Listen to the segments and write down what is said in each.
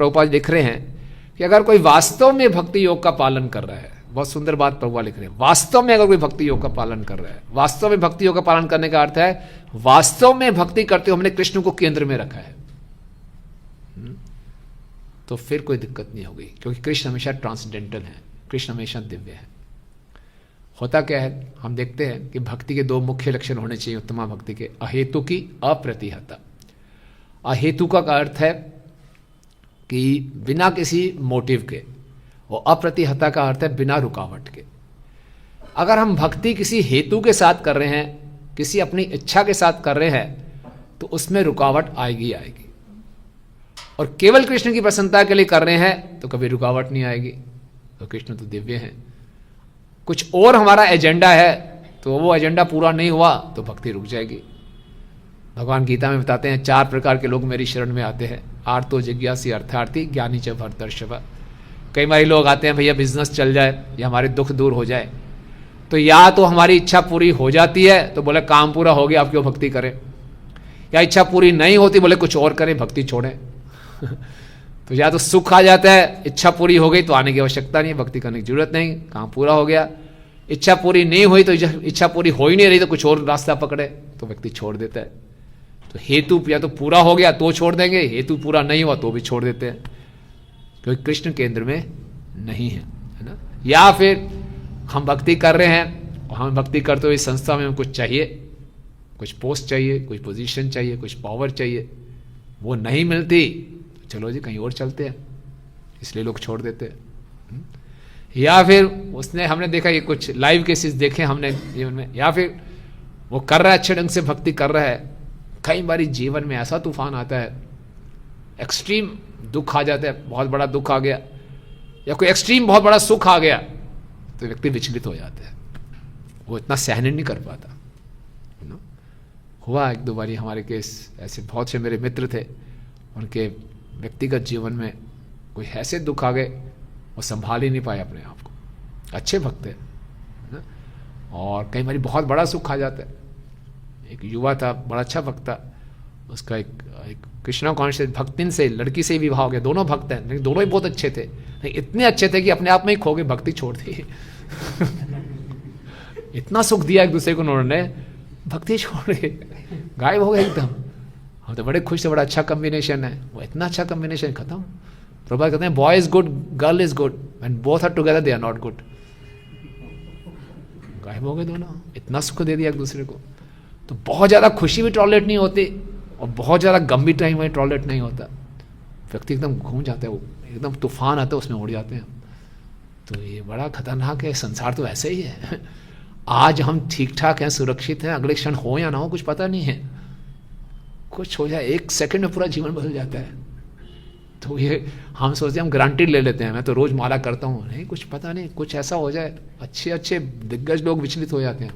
प्रभुपाद लिख रहे हैं कि अगर कोई वास्तव में भक्ति योग का पालन कर रहा है, बहुत सुंदर बात प्रभुपाद लिख रहे हैं, वास्तव में अगर कोई भक्ति योग का पालन कर रहा है, वास्तव में भक्ति योग का पालन करने का अर्थ है वास्तव में भक्ति करते हुए हमने कृष्ण को केंद्र में रखा है, तो फिर कोई दिक्कत नहीं होगी, क्योंकि कृष्ण हमेशा ट्रांसेंडेंटल है, कृष्ण हमेशा दिव्य है। होता क्या है, हम देखते हैं कि भक्ति के दो मुख्य लक्षण होने चाहिए उत्तमा भक्ति के, अहेतु की, अप्रतिहता। अहेतु का अर्थ है कि बिना किसी मोटिव के, और अप्रतिहता का अर्थ है बिना रुकावट के। अगर हम भक्ति किसी हेतु के साथ कर रहे हैं, किसी अपनी इच्छा के साथ कर रहे हैं, तो उसमें रुकावट आएगी आएगी, और केवल कृष्ण की प्रसन्नता के लिए कर रहे हैं तो कभी रुकावट नहीं आएगी, तो कृष्ण तो दिव्य हैं। कुछ और हमारा एजेंडा है तो वो एजेंडा पूरा नहीं हुआ तो भक्ति रुक जाएगी। भगवान गीता में बताते हैं 4 प्रकार के लोग मेरी शरण में आते हैं, आर्तो जिज्ञासी अर्थार्थी ज्ञानी च भरतर्षभ। कई बार लोग आते हैं भैया बिजनेस चल जाए या हमारे दुख दूर हो जाए, तो या तो हमारी इच्छा पूरी हो जाती है तो बोले काम पूरा हो गया आप क्यों भक्ति करें, या इच्छा पूरी नहीं होती बोले कुछ और करें भक्ति छोड़ें। तो या तो सुख आ जाता है, इच्छा पूरी हो गई तो आने की आवश्यकता नहीं, भक्ति करने की जरूरत नहीं, काम पूरा हो गया। इच्छा पूरी नहीं हुई तो इच्छा पूरी हो ही नहीं रही तो कुछ और रास्ता पकड़े तो व्यक्ति छोड़ देता है। तो हेतु या तो पूरा हो गया तो छोड़ देंगे, हेतु पूरा नहीं हुआ तो भी छोड़ देते हैं, क्योंकि कृष्ण केंद्र में नहीं है ना। या फिर हम भक्ति कर रहे हैं और हम भक्ति करते हुए संस्था में कुछ चाहिए, कुछ पोस्ट चाहिए, कुछ पोजीशन चाहिए, कुछ पावर चाहिए, वो नहीं मिलती तो चलो जी कहीं और चलते हैं, इसलिए लोग छोड़ देते हैं। या फिर उसने हमने देखा ये कुछ लाइव केसेस देखे हमने जीवन में, या फिर वो कर रहा है अच्छे ढंग से भक्ति कर रहा है, कई बारी जीवन में ऐसा तूफान आता है, एक्सट्रीम दुख आ जाता है, बहुत बड़ा दुख आ गया या कोई एक्सट्रीम बहुत बड़ा सुख आ गया तो व्यक्ति विचलित हो जाता है, वो इतना सहन नहीं कर पाता। हुआ 1-2 बारी हमारे केस ऐसे, बहुत से मेरे मित्र थे, उनके व्यक्तिगत जीवन में कोई ऐसे दुख आ गए वो संभाल ही नहीं पाए अपने आप को, अच्छे भक्त हैं ना, और कई बारी बहुत बड़ा सुख आ जाता है। एक युवा था, बड़ा अच्छा भक्त था, उसका एक कृष्णा कॉन्शियस भक्तिन से लड़की से ही विवाह हो गया, दोनों भक्त हैं लेकिन दोनों ही बहुत अच्छे थे, लेकिन इतने अच्छे थे कि अपने आप में ही खो गए, भक्ति छोड़ दी। इतना सुख दिया एक दूसरे को उन्होंने, भक्ति छोड़ के गायब हो गए एकदम। हम तो बड़े खुश थे, बड़ा अच्छा कॉम्बिनेशन है, वो इतना अच्छा कॉम्बिनेशन खत्म। प्रभुपाद कहते हैं boy is good girl is good and both are together they are not good. गायब हो गए दोनों, इतना सुख दे दिया एक दूसरे को। तो बहुत ज़्यादा खुशी भी टॉलरेट नहीं होती और बहुत ज़्यादा गंभीर टाइम में टॉलरेट नहीं होता, व्यक्ति एकदम घूम जाता है, वो एकदम तूफान आता है उसमें उड़ जाते हैं। तो ये बड़ा खतरनाक है, संसार तो ऐसे ही है। आज हम ठीक ठाक हैं, सुरक्षित हैं, अगले क्षण हो या ना हो कुछ पता नहीं है, कुछ हो जाए 1 सेकंड में पूरा जीवन बदल जाता है। तो ये हम सोचते हैं हम ग्रांटेड ले लेते हैं, मैं तो रोज माला करता हूँ, नहीं कुछ पता नहीं, कुछ ऐसा हो जाए, अच्छे अच्छे दिग्गज लोग विचलित हो जाते हैं।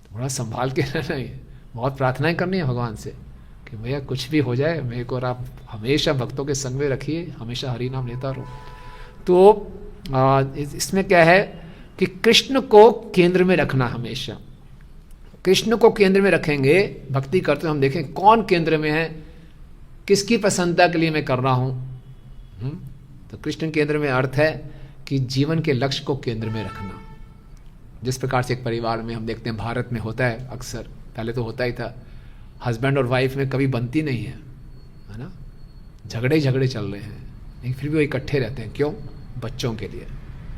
थोड़ा संभाल के रहना है, बहुत प्रार्थनाएं करनी है भगवान से कि भैया कुछ भी हो जाए मेरे को, और आप हमेशा भक्तों के संग में रखिए, हमेशा हरि नाम लेता रहो। तो इसमें क्या है कि कृष्ण को केंद्र में रखना, हमेशा कृष्ण को केंद्र में रखेंगे भक्ति करते हम देखें कौन केंद्र में है, किसकी प्रसन्नता के लिए मैं कर रहा हूं। तो कृष्ण केंद्र में अर्थ है कि जीवन के लक्ष्य को केंद्र में रखना। जिस प्रकार से एक परिवार में हम देखते हैं, भारत में होता है अक्सर, पहले तो होता ही था, हस्बैंड और वाइफ में कभी बनती नहीं है ना, झगड़े झगड़े चल रहे हैं, लेकिन फिर भी वो इकट्ठे रहते हैं। क्यों? बच्चों के लिए,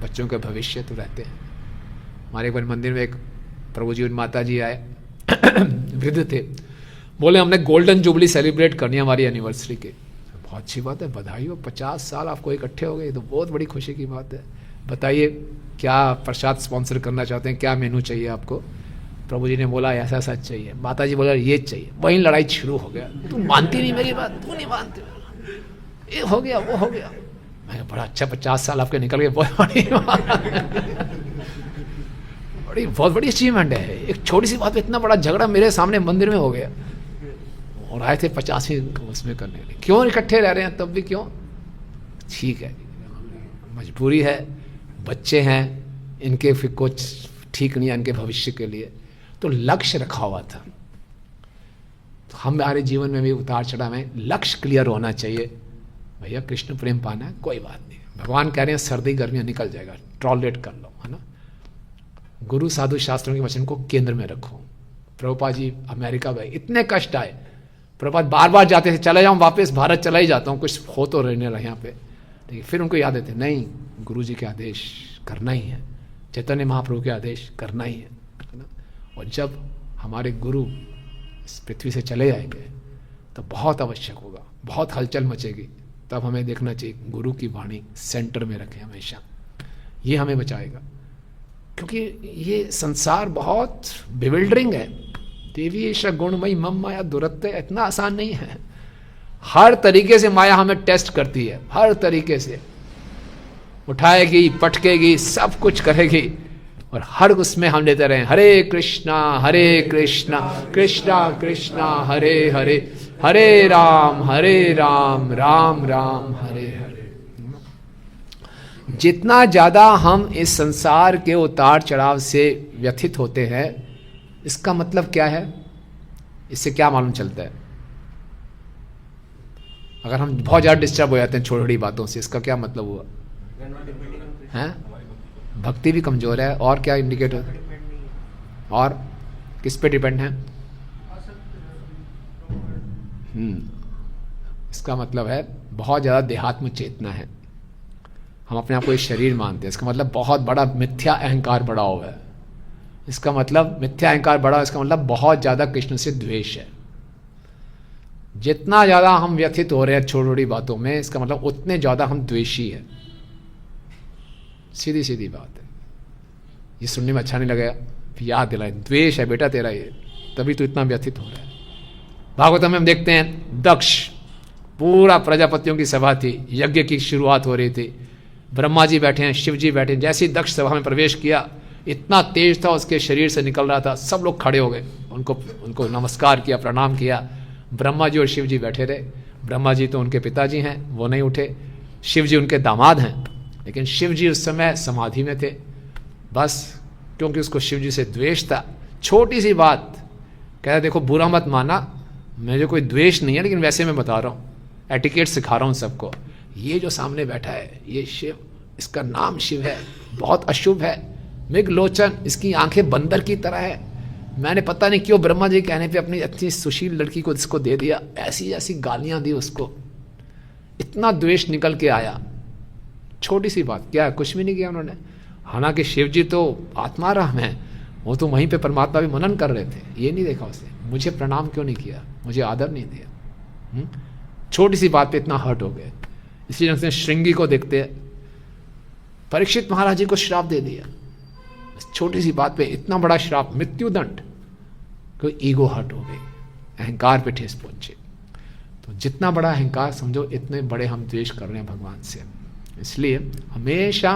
बच्चों का भविष्य तो रहते हैं। हमारे एक बार मंदिर में एक प्रभु जी और माता जी आए, वृद्ध थे, बोले हमने गोल्डन जुबली सेलिब्रेट करनी है हमारी एनिवर्सरी की। बहुत अच्छी बात है, बधाई हो, 50 साल आपको इकट्ठे हो गए, तो बहुत बड़ी खुशी की बात है। बताइए क्या प्रसाद स्पॉन्सर करना चाहते हैं, क्या मेनू चाहिए आपको? प्रभु जी ने बोला ऐसा ऐसा चाहिए, माता जी बोला ये चाहिए, वहीं लड़ाई शुरू हो गया, तू मानती नहीं मेरी बात, तू नहीं मानती, ये हो गया वो हो गया। मैंने बड़ा अच्छा 50 साल आपके निकल गए, बहुत बड़ी अचीवमेंट है। एक छोटी सी बात पे इतना बड़ा झगड़ा मेरे सामने मंदिर में हो गया, और आए थे 50वीं उसमें करने के लिए। क्यों इकट्ठे रह रहे हैं तब भी, क्यों? ठीक है, मजबूरी है, बच्चे हैं, इनके फिर कुछ ठीक नहीं है इनके भविष्य के लिए, तो लक्ष्य रखा हुआ था। तो हमारे जीवन में भी उतार चढ़ाव में लक्ष्य क्लियर होना चाहिए, भैया कृष्ण प्रेम पाना है, कोई बात नहीं, भगवान कह रहे हैं सर्दी गर्मियाँ निकल जाएगा, टॉलरेट कर लो, है ना। गुरु साधु शास्त्रों के वचन को केंद्र में रखो। प्रभुपाद जी अमेरिका गए, इतने कष्ट आए, प्रभुपाद बार बार जाते थे, चले जाऊँ वापस भारत चला ही जाता हूँ, कुछ हो तो रहने रहे यहाँ पे, लेकिन फिर उनको याद आते, नहीं गुरु जी के आदेश करना ही है, चैतन्य महाप्रभु के आदेश करना ही है ना। और जब हमारे गुरु इस पृथ्वी से चले जाएंगे तो बहुत आवश्यक होगा, बहुत हलचल मचेगी, तब हमें देखना चाहिए गुरु की वाणी सेंटर में रखें हमेशा, ये हमें बचाएगा। क्योंकि ये संसार बहुत बिविल्डरिंग है, देवी ईश गुणमयी मम माया दुरत्य, इतना आसान नहीं है। हर तरीके से माया हमें टेस्ट करती है, हर तरीके से उठाएगी, पटकेगी, सब कुछ करेगी, और हर उसमें हम लेते रहे हरे कृष्णा कृष्णा कृष्णा हरे हरे, हरे राम राम राम हरे हरे। जितना ज्यादा हम इस संसार के उतार चढ़ाव से व्यथित होते हैं, इसका मतलब क्या है, इससे क्या मालूम चलता है? अगर हम बहुत ज्यादा डिस्टर्ब हो जाते हैं छोटी छोटी बातों से, इसका क्या मतलब हुआ? हैं? भक्ति भी कमजोर है। और क्या इंडिकेटर, और किस पे डिपेंड है? इसका मतलब है बहुत ज़्यादा देहात्म चेतना है, हम अपने आप को एक शरीर मानते हैं, इसका मतलब बहुत बड़ा मिथ्या अहंकार बड़ा हुआ है। इसका मतलब मिथ्या अहंकार बड़ा, इसका मतलब बहुत ज़्यादा कृष्ण से द्वेष है। जितना ज़्यादा हम व्यथित हो रहे हैं छोटी छोटी बातों में, इसका मतलब उतने ज़्यादा हम द्वेषी है। सीधी सीधी बात है। ये सुनने में अच्छा नहीं लगेगा, याद दिलाए, द्वेष है बेटा तेरा ये, तभी तो इतना व्यथित हो रहा है। भागवतम में हम देखते हैं दक्ष, पूरा प्रजापतियों की सभा थी, यज्ञ की शुरुआत हो रही थी, ब्रह्मा जी बैठे हैं, शिव जी बैठे हैं। जैसे ही दक्ष सभा में प्रवेश किया, इतना तेज था उसके शरीर से निकल रहा था, सब लोग खड़े हो गए, उनको नमस्कार किया, प्रणाम किया। ब्रह्मा जी और शिव जी बैठे रहे। ब्रह्मा जी तो उनके पिताजी हैं, वो नहीं उठे। शिव जी उनके दामाद हैं, लेकिन शिव जी उस समय समाधि में थे, बस क्योंकि उसको शिव जी से द्वेष था। छोटी सी बात कहता, देखो बुरा मत माना, मुझे कोई द्वेष नहीं है, लेकिन वैसे मैं बता रहा हूँ, एटिकेट सिखा रहा हूँ सबको। ये जो सामने बैठा है ये शिव, इसका नाम शिव है, बहुत अशुभ है, मृगलोचन, इसकी आंखें बंदर की तरह है। मैंने पता नहीं क्यों ब्रह्मा जी कहने पे अपनी अच्छी सुशील लड़की को इसको दे दिया, ऐसी ऐसी गालियां दी उसको, इतना द्वेष निकल के आया। छोटी सी बात, क्या कुछ भी नहीं किया उन्होंने। हालांकि शिव जी तो आत्मा राम है, वो तो वहीं पे परमात्मा भी मनन कर रहे थे, ये नहीं देखा उसने, मुझे प्रणाम क्यों नहीं किया, मुझे आदर नहीं दिया। छोटी सी बात पे इतना हर्ट हो गए। इसी ढंग से श्रृंगी को देखते हैं, परीक्षित महाराज जी को श्राप दे दिया, छोटी सी बात पे इतना बड़ा श्राप, मृत्युदंड, कोई ईगो हर्ट हो गई, अहंकार पे ठेस पहुंचे। तो जितना बड़ा अहंकार समझो, इतने बड़े हम द्वेष कर रहे हैं भगवान से। इसलिए हमेशा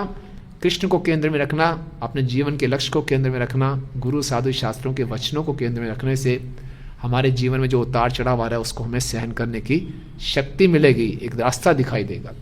कृष्ण को केंद्र में रखना, अपने जीवन के लक्ष्य को केंद्र में रखना, गुरु साधु शास्त्रों के वचनों को केंद्र में रखने से हमारे जीवन में जो उतार चढ़ाव आ रहा है उसको हमें सहन करने की शक्ति मिलेगी, एक रास्ता दिखाई देगा।